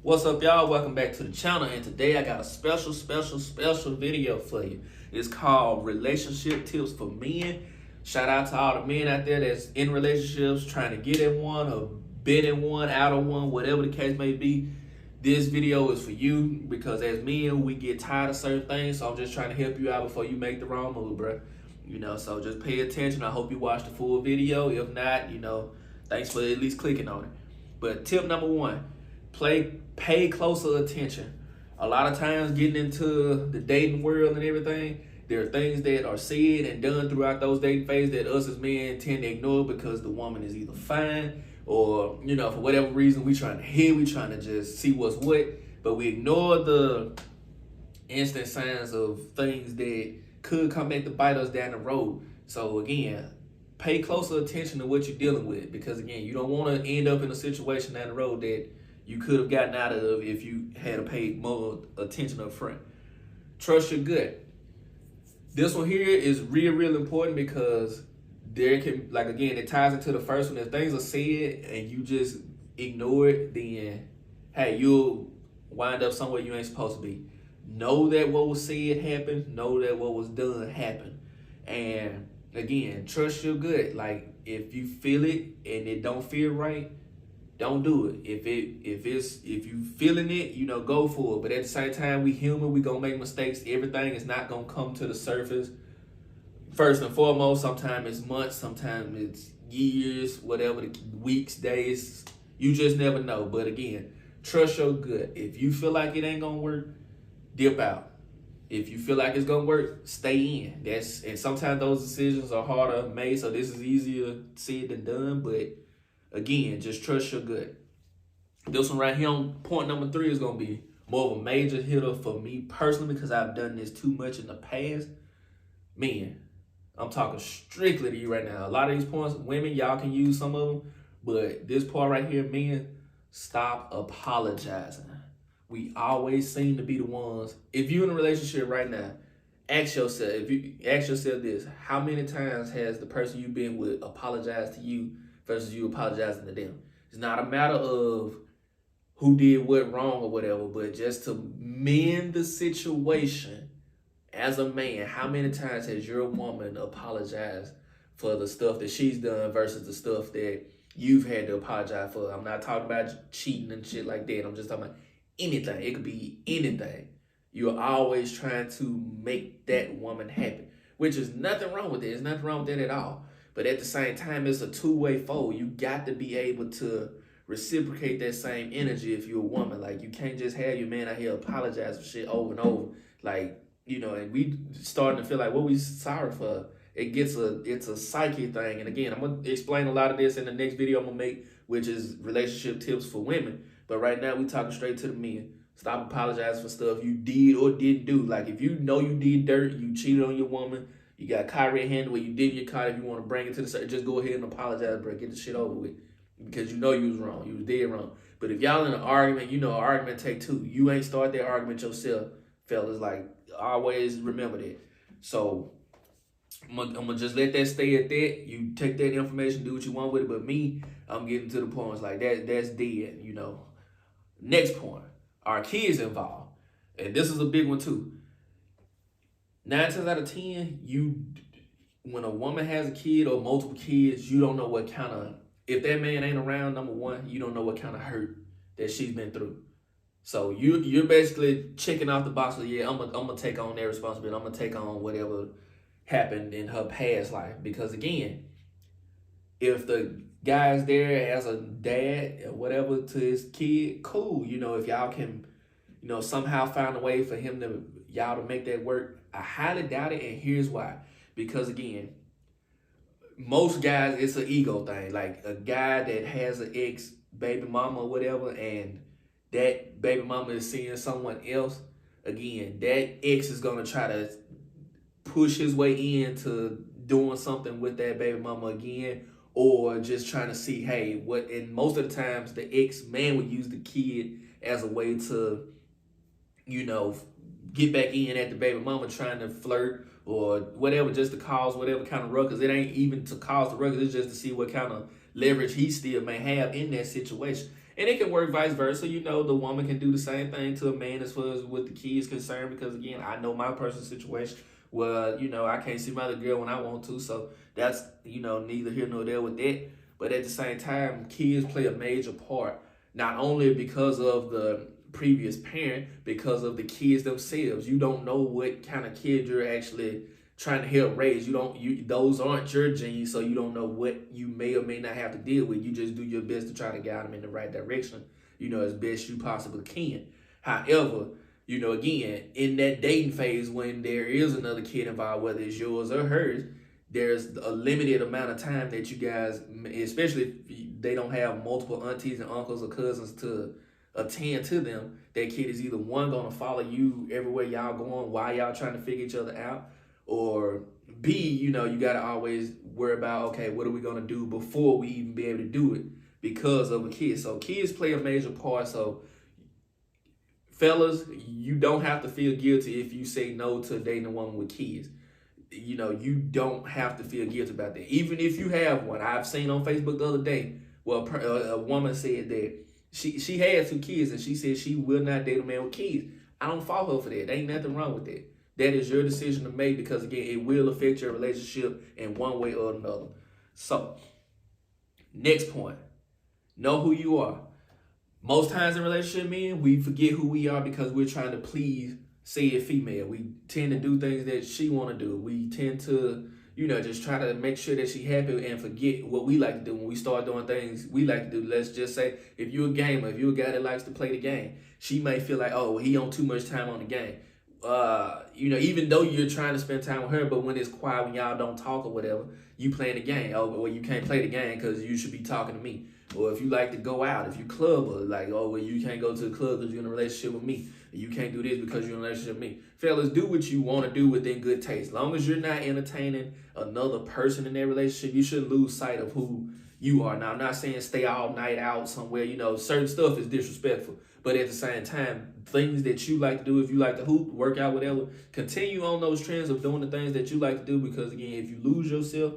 What's up, y'all? Welcome back to the channel, and today I got a special video for you. It's called Relationship Tips for Men. Shout out to all the men out there that's in relationships, trying to get in one or been in one, out of one, whatever the case may be. This video is for you because as men, we get tired of certain things, so I'm just trying to help you out before you make the wrong move, bro. So just pay attention. I hope you watch the full video. If not, thanks for at least clicking on it. But tip number one, pay closer attention. A lot of times getting into the dating world and everything, there are things that are said and done throughout those dating phases that us as men tend to ignore because the woman is either fine or, for whatever reason, we trying to just see what's what, but we ignore the instant signs of things that could come back to bite us down the road. So again, pay closer attention to what you're dealing with because again, you don't want to end up in a situation down the road that you could have gotten out of if you had paid more attention up front. Trust your gut. This one here is real important because there can, it ties into the first one. If things are said and you just ignore it, then, hey, you'll wind up somewhere you ain't supposed to be. Know that what was said happened. Know that what was done happened. And again, trust your gut. Like, if you feel it and it don't feel right, don't do it. If you feeling it, go for it. But at the same time, we human, we gonna make mistakes. Everything is not gonna come to the surface. First and foremost, sometimes it's months, sometimes it's years, whatever, the weeks, days. You just never know. But again, trust your gut. If you feel like it ain't gonna work, dip out. If you feel like it's gonna work, stay in. And sometimes those decisions are harder made, so this is easier said than done. But again, just trust your gut. This one right here on point number 3 is going to be more of a major hitter for me personally because I've done this too much in the past. Men, I'm talking strictly to you right now. A lot of these points, women, y'all can use some of them. But this part right here, men, stop apologizing. We always seem to be the ones. If you're in a relationship right now, ask yourself this. How many times has the person you've been with apologized to you versus you apologizing to them? It's not a matter of who did what wrong or whatever, but just to mend the situation as a man, how many times has your woman apologized for the stuff that she's done versus the stuff that you've had to apologize for? I'm not talking about cheating and shit like that. I'm just talking about anything. It could be anything. You're always trying to make that woman happy, which is nothing wrong with it. There's nothing wrong with that at all. But at the same time, it's a two-way fold. You got to be able to reciprocate that same energy if you're a woman. Like, you can't just have your man out here apologize for shit over and over. And we starting to feel like what we sorry for. It's a psyche thing. And again, I'm going to explain a lot of this in the next video I'm going to make, which is relationship tips for women. But right now, we talking straight to the men. Stop apologizing for stuff you did or didn't do. Like, if you know you did dirt, you cheated on your woman, you got caught red-handed where you did your car, if you want to bring it to the surface, just go ahead and apologize, bro. Get the shit over with. Because you know you was wrong. You was dead wrong. But if y'all in an argument, an argument take two. You ain't start that argument yourself, fellas. Like, always remember that. So, I'm gonna just let that stay at that. You take that information, do what you want with it. But me, I'm getting to the points like that's dead, Next point, are kids involved? And this is a big one too. 9 times out of 10, when a woman has a kid or multiple kids, you don't know what kind of, if that man ain't around, number one, you don't know what kind of hurt that she's been through. So you're basically checking off the box of, yeah, I'm gonna take on that responsibility. I'm gonna take on whatever happened in her past life. Because again, if the guy's there as a dad or whatever to his kid, cool. If y'all can, somehow find a way for y'all to make that work. I highly doubt it, and here's why. Because again, most guys, it's an ego thing. Like, a guy that has an ex-baby mama or whatever, and that baby mama is seeing someone else, again, that ex is going to try to push his way into doing something with that baby mama again, or just trying to see, hey, what, and most of the times, the ex-man would use the kid as a way to, get back in at the baby mama, trying to flirt or whatever, just to cause whatever kind of ruckus. It ain't even to cause the ruckus, it's just to see what kind of leverage he still may have in that situation. And it can work vice versa. You know, the woman can do the same thing to a man as far as with the kids concerned. Because again, I know my personal situation where, you know, I can't see my little girl when I want to. So that's, you know, neither here nor there with that. But at the same time, kids play a major part, not only because of the previous parent, because of the kids themselves. You don't know what kind of kid you're actually trying to help raise. Those aren't your genes, so you don't know what you may or may not have to deal with. You just do your best to try to guide them in the right direction, you know, as best you possibly can. However, you know, again, in that dating phase, when there is another kid involved, whether it's yours or hers, there's a limited amount of time that you guys, especially if they don't have multiple aunties and uncles or cousins to attend to them, that kid is either one, gonna follow you everywhere y'all going while y'all trying to figure each other out, or B, you know, you gotta always worry about, okay, what are we gonna do before we even be able to do it because of a kid. So kids play a major part. So fellas, you don't have to feel guilty if you say no to dating a woman with kids. You know, you don't have to feel guilty about that. Even if you have one. I've seen on Facebook the other day, well, a woman said that she had 2 kids and she said she will not date a man with kids. I don't fault her for that. There ain't nothing wrong with that. That is your decision to make because, again, it will affect your relationship in one way or another. So, next point. Know who you are. Most times in relationship, men, we forget who we are because we're trying to please, say, a female. We tend to do things that she want to do. We tend to, you know, just try to make sure that she happy and forget what we like to do when we start doing things we like to do. Let's just say, if you're a gamer, if you're a guy that likes to play the game, she may feel like, oh, he on too much time on the game. You know, even though you're trying to spend time with her, but when it's quiet, when y'all don't talk or whatever, you playing the game. Oh, well, you can't play the game because you should be talking to me. Or if you like to go out, if you club, or like, oh, well, you can't go to the club because you're in a relationship with me. You can't do this because you're in a relationship with me. Fellas, do what you want to do within good taste. As long as you're not entertaining another person in that relationship, you shouldn't lose sight of who you are. Now, I'm not saying stay all night out somewhere. You know, certain stuff is disrespectful. But at the same time, things that you like to do, if you like to hoop, work out, whatever, continue on those trends of doing the things that you like to do. Because, again, if you lose yourself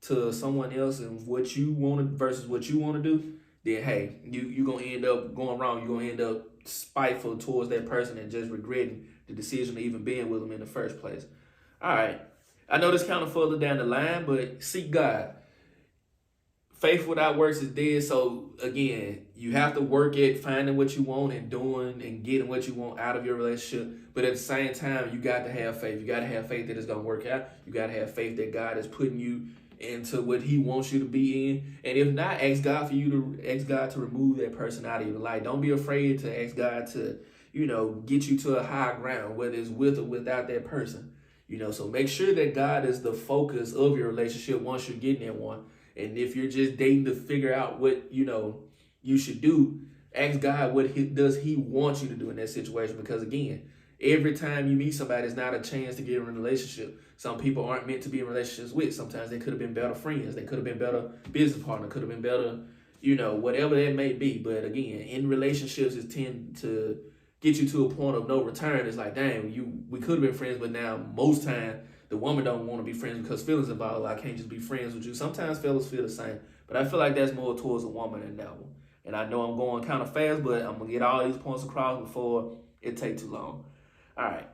to someone else and what you want to versus what you want to do, then, hey, you're going to end up going wrong. You're going to end up spiteful towards that person and just regretting the decision of even being with them in the first place. All right. I know this kind of further down the line, but seek God. Faith without works is dead. So again, you have to work at finding what you want and doing and getting what you want out of your relationship. But at the same time, you got to have faith. You got to have faith that it's going to work out. You got to have faith that God is putting you into what he wants you to be in. And if not, ask God to remove that person out of your life. Don't be afraid to ask God to, you know, get you to a high ground, whether it's with or without that person. You know, so make sure that God is the focus of your relationship once you're getting that one. And if you're just dating to figure out what, you know, you should do, ask God does he want you to do in that situation. Because again, every time you meet somebody, it's not a chance to get in a relationship. Some people aren't meant to be in relationships with. Sometimes they could have been better friends. They could have been better business partner. Could have been better, you know, whatever that may be. But again, in relationships, it tend to get you to a point of no return. It's like, damn, we could have been friends, but now most time the woman don't want to be friends because feelings involved. I can't just be friends with you. Sometimes fellas feel the same, but I feel like that's more towards a woman than that one. And I know I'm going kind of fast, but I'm gonna get all these points across before it takes too long. All right.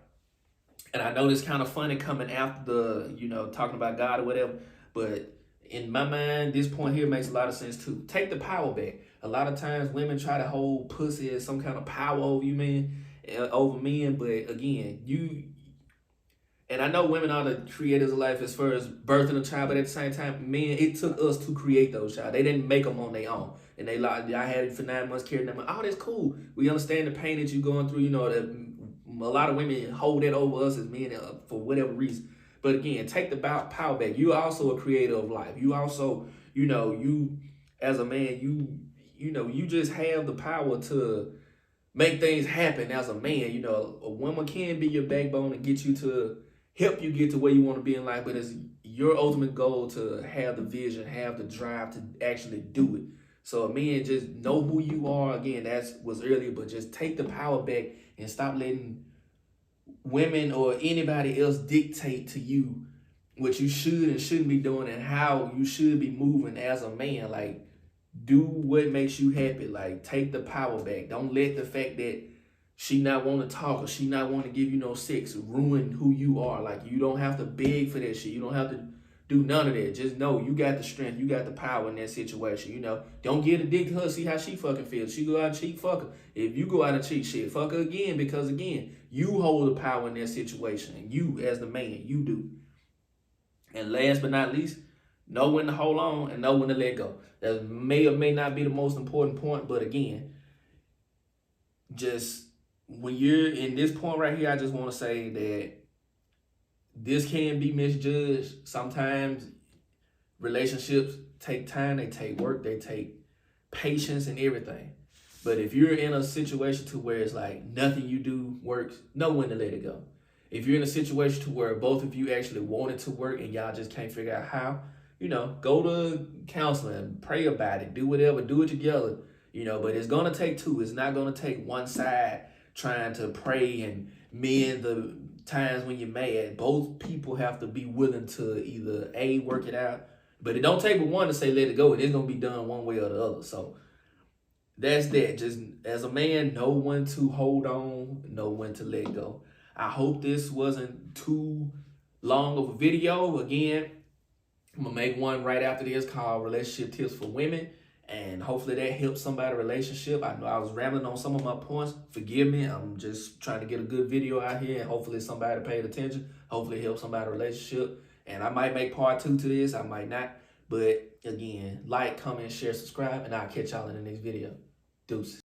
And I know this kind of funny coming after the, you know, talking about God or whatever, but in my mind, this point here makes a lot of sense too. Take the power back. A lot of times women try to hold pussy as some kind of power over you, over men, but again, and I know women are the creators of life as far as birthing a child, but at the same time, men, it took us to create those child. They didn't make them on their own. And they like, I had it for 9 months, carrying them. Oh, that's cool. We understand the pain that you're going through. You know, that a lot of women hold that over us as men for whatever reason. But again, take the power back. You're also a creator of life. You also, you know, you as a man, you just have the power to make things happen as a man. You know, a woman can be your backbone and get you to help you get to where you want to be in life, but it's your ultimate goal to have the vision, have the drive to actually do it. So man, just know who you are. Again, that was earlier, but just take the power back and stop letting women or anybody else dictate to you what you should and shouldn't be doing and how you should be moving as a man. Like, do what makes you happy. Like, take the power back. Don't let the fact that she not want to talk or she not want to give you no sex ruin who you are. Like, you don't have to beg for that shit. You don't have to do none of that. Just know you got the strength, you got the power in that situation. You know, don't get addicted to her. See how she fucking feels. She go out and cheat, fuck her. If you go out and cheat, shit, fuck her again, because again, you hold the power in that situation, and you as the man, you do. And last but not least, know when to hold on and know when to let go. That may or may not be the most important point, but again, just when you're in this point right here, I just want to say that this can be misjudged. Sometimes relationships take time, they take work, they take patience and everything. But if you're in a situation to where it's like nothing you do works, know when to let it go. If you're in a situation to where both of you actually want it to work and y'all just can't figure out how, you know, go to counseling, pray about it, do whatever, do it together, you know, but it's going to take two. It's not going to take one side trying to pray and mend the times when you're mad. Both people have to be willing to either A, work it out, but it don't take but one to say let it go, and it's going to be done one way or the other. So that's that. Just as a man, know when to hold on, know when to let go. I hope this wasn't too long of a video. Again, I'm going to make one right after this called Relationship Tips for Women, and hopefully that helps somebody relationship. I know I was rambling on some of my points. Forgive me. I'm just trying to get a good video out here, and hopefully somebody paid attention. Hopefully it helps somebody relationship. And I might make part 2 to this. I might not. But again, like, comment, share, subscribe, and I'll catch y'all in the next video. Deuces.